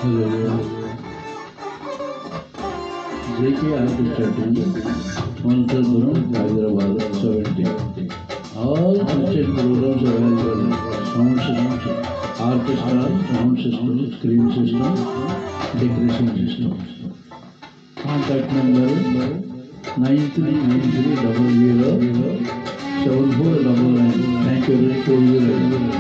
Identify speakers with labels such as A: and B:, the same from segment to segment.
A: JK Artist Mantrapuram, Hyderabad, 70. All Christian programs are available. Sound system, orchestra, sound system, screen system, decoration system. Contact number 9393007499. Thank you very much.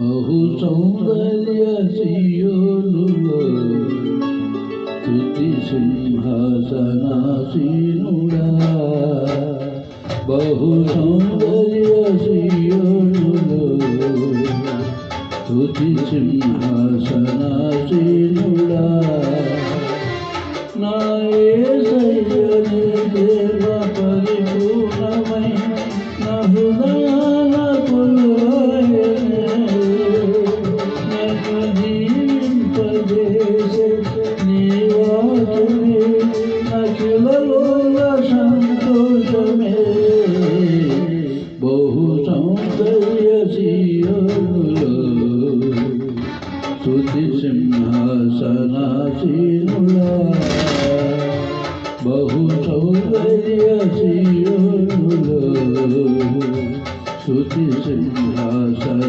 A: బహు సౌందర్య సియోనులో స్తుతి సింహాసనాసీనుడా, బహు సౌందర్య సియోనులో స్తుతి సింహాసనాసీనుడా, నా యేసయ్యనే దేవ పరిపూర్ణమై నా హృదయాన కొలువైనే సంతోషమే. బహు సౌందర్య సియోనులో స్తుతి సింహాసనాసీనుడా, బహు సౌందర్య సియోనులో స్తుతి సింహాసనాసీనుడా.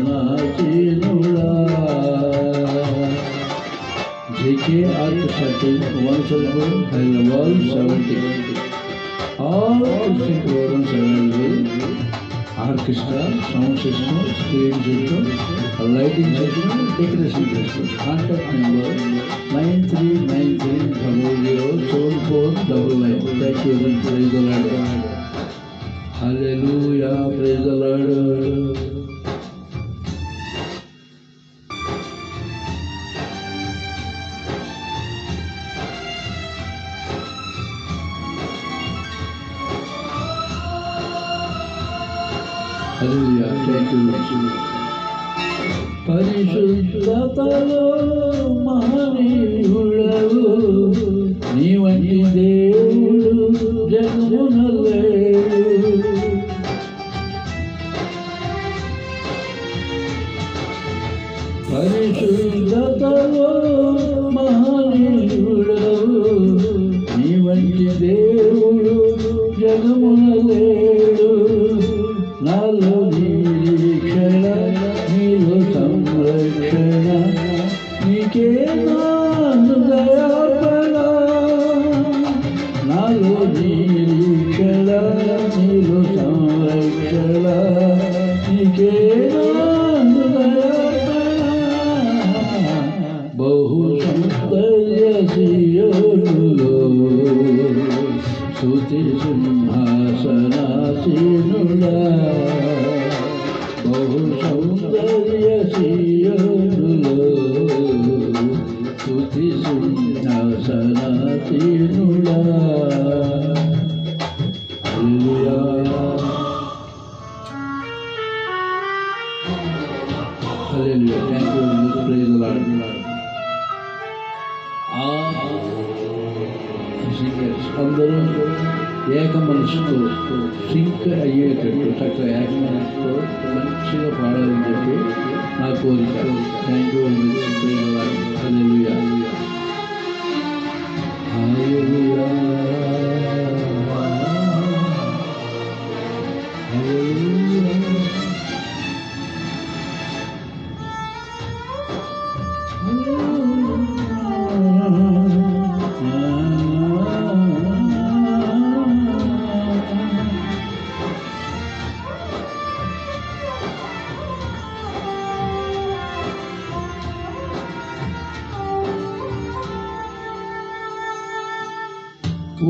A: JK Artist Mantrapuram, Hyderabad, 70. All Christian programs available. Orchestra, sound system, screen system, lighting system, decoration system. Contact number 9393007499. Thank you. Praise the Lord. Hallelujah. Praise the Lord. Hallelujah. Thank you. పరిశుద్ధతలో మహనీయుడవు, నీ వంటి దేవుడు జగమున లేడు. పరిశుద్ధతలో మహనీయుడవు, నీ వంటి దేవుడు జగమున లేడు. నాలో నిరీక్షణ, నీలో సంరక్షణ, నీకే నా హృదయార్పణ. నాలో నిరీక్షణ, నీలో సంరక్షణ, నీకే నా హృదయార్పణ. బహు సౌందర్య సియోనులో స్తుతి సింహాసనాసీనుడా, బహు సౌందర్య సియోనులో స్తుతి సింహాసనాసీనుడా. Hallelujah. Thank you. Praise the Lord. అందరూ ఏక మనసుతో సింక్ అయ్యేటట్టు చక్కగా ఏక మనసుతో మంచిగా పాడాలని చెప్పి నా కోరిక. Thank you. Hallelujah. Hallelujah. Hallelujah.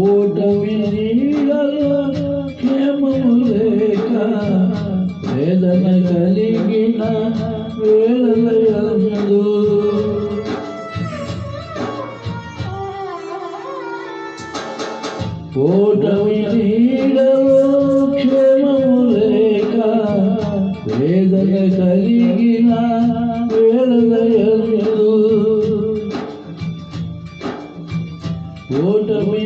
A: ఓటమి నీడలో క్షేమము లేక వేదన కలిగిన వేళలయందు, ఓటమి నీడలో క్షేమము లేక వేదన కలిగిన వేళలయందు, ఓటమి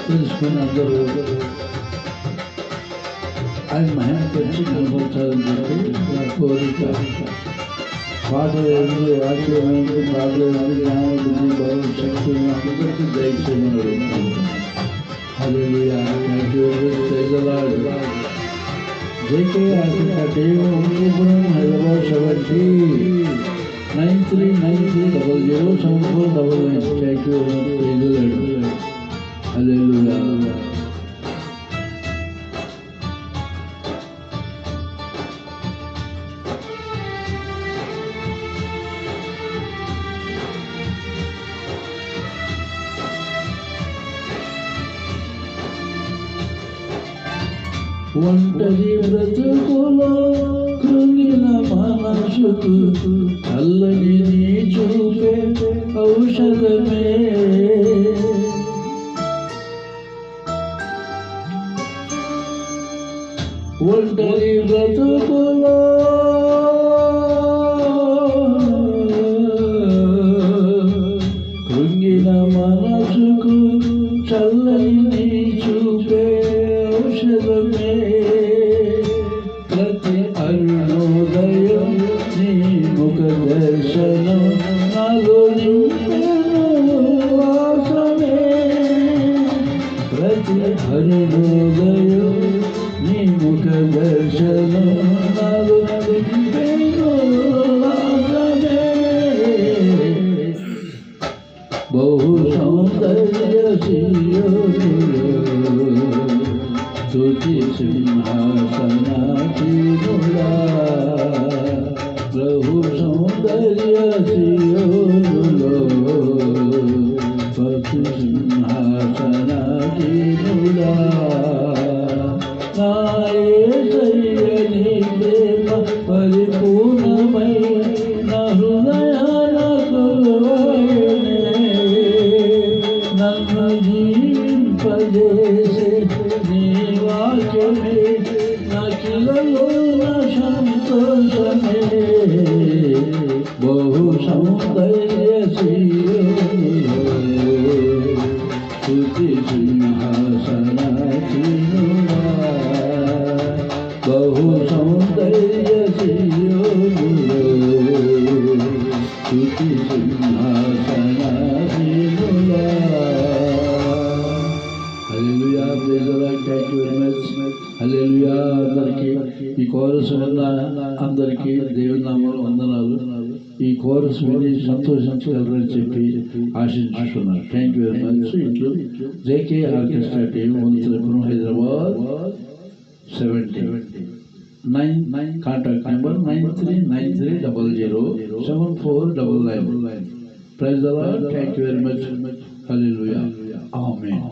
A: తెలుసుకుని అందరూ ఆయన మహిమపరిచి కనపరచాలని చెప్పి నా కోరిక. పాటలు ఏంటి, వాక్యం ఏంటి, పాటలు ఏంటి, జ్ఞానం, బుద్ధి, బలం, శక్తి అందరికీ దయచేయమని hallelujah. Thank you very much. Praise the Lord. JK Architecture, Umrippuram, Hyderabad 9393007499. Thank you very much. Praise the Lord. Hallelujah. ఒంటరి బ్రతుకులో కృంగిన మనసుకు చల్లని నీ చూపే ఔషధమే. ఒంటరి బ్రతుకులో కృంగిన మనసుకు చల్లని నీ చూపే ఔషధమే. ప్రతి అరుణోదయం నీ ముఖ దర్శనం నాలో నింపెను వాసమే. ప్రతి అరుణోదయం నీ ముఖ దర్శనం నాలో నింపెను వాసమే. బహు సౌందర్య స్తుతి సింహాసనాధీనుడా. ప్రభు సౌందర్య సియోనులో స్తుతి సింహాసనాధీనుడా. నా యేసయ్య నీ ప్రేమ పరిపూర్ణమై నా హృదయాన కొలువైనే. నన్ను జీవింపజేసే నీ వాక్యమే నాకిలలో నా సంతోషమే. బహు సౌందర్య స్తుతి సింహాసనాధీనుడా. బహు సౌందర్య స్తుతి సింహాసనాధీనుడా. Hallelujah. Praise the Lord. Thank you very much. Hallelujah. అందరికీ ఈ కోరస్ విన్న అందరికీ దేవుని నామములో వందనాలు. ఈ కోరస్ విని సంతోషించగలరని చెప్పి ఆశించుకున్నాను. Thank you very much. ఇట్లు JK ఆర్కెస్ట్రా టీం, ఉంత్రిపురం, Hyderabad 70. 9 contact number 9393007499. Praise the Lord. Thank you very much. Hallelujah. Amen.